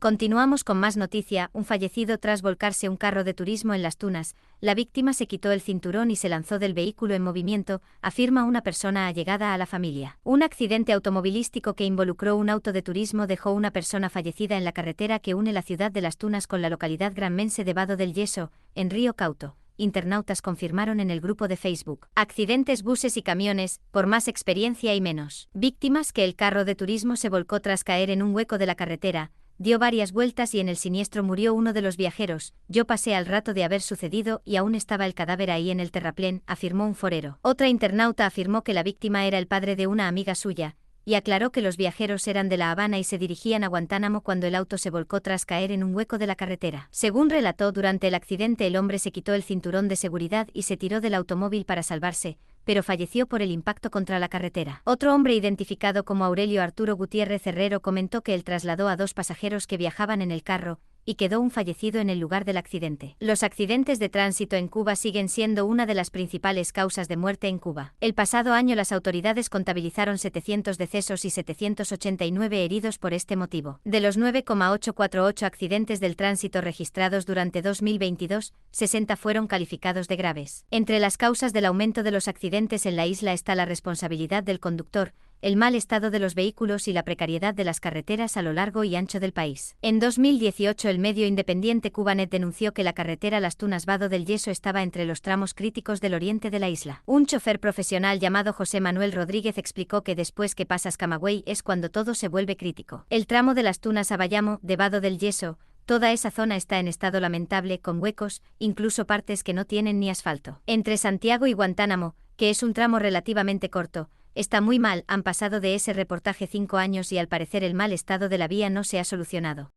Continuamos con más noticia, un fallecido tras volcarse un carro de turismo en Las Tunas. La víctima se quitó el cinturón y se lanzó del vehículo en movimiento, afirma una persona allegada a la familia. Un accidente automovilístico que involucró un auto de turismo dejó una persona fallecida en la carretera que une la ciudad de Las Tunas con la localidad granmense de Vado del Yeso, en Río Cauto. Internautas confirmaron en el grupo de Facebook. Accidentes buses y camiones, por más experiencia y menos. Víctimas que el carro de turismo se volcó tras caer en un hueco de la carretera. Dio varias vueltas y en el siniestro murió uno de los viajeros. Yo pasé al rato de haber sucedido y aún estaba el cadáver ahí en el terraplén, afirmó un forero. Otra internauta afirmó que la víctima era el padre de una amiga suya, y aclaró que los viajeros eran de La Habana y se dirigían a Guantánamo cuando el auto se volcó tras caer en un hueco de la carretera. Según relató, durante el accidente el hombre se quitó el cinturón de seguridad y se tiró del automóvil para salvarse, pero falleció por el impacto contra la carretera. Otro hombre identificado como Aurelio Arturo Gutiérrez Herrero comentó que él trasladó a 2 pasajeros que viajaban en el carro, y quedó un fallecido en el lugar del accidente. Los accidentes de tránsito en Cuba siguen siendo una de las principales causas de muerte en Cuba. El pasado año las autoridades contabilizaron 700 decesos y 789 heridos por este motivo. De los 9,848 accidentes del tránsito registrados durante 2022, 60 fueron calificados de graves. Entre las causas del aumento de los accidentes en la isla está la responsabilidad del conductor, el mal estado de los vehículos y la precariedad de las carreteras a lo largo y ancho del país. En 2018 el medio independiente Cubanet denunció que la carretera Las Tunas-Vado del Yeso estaba entre los tramos críticos del oriente de la isla. Un chofer profesional llamado José Manuel Rodríguez explicó que después que pasas Camagüey es cuando todo se vuelve crítico. El tramo de Las Tunas a Bayamo, de Vado del Yeso, toda esa zona está en estado lamentable, con huecos, incluso partes que no tienen ni asfalto. Entre Santiago y Guantánamo, que es un tramo relativamente corto, está muy mal. Han pasado de ese reportaje 5 años y al parecer el mal estado de la vía no se ha solucionado.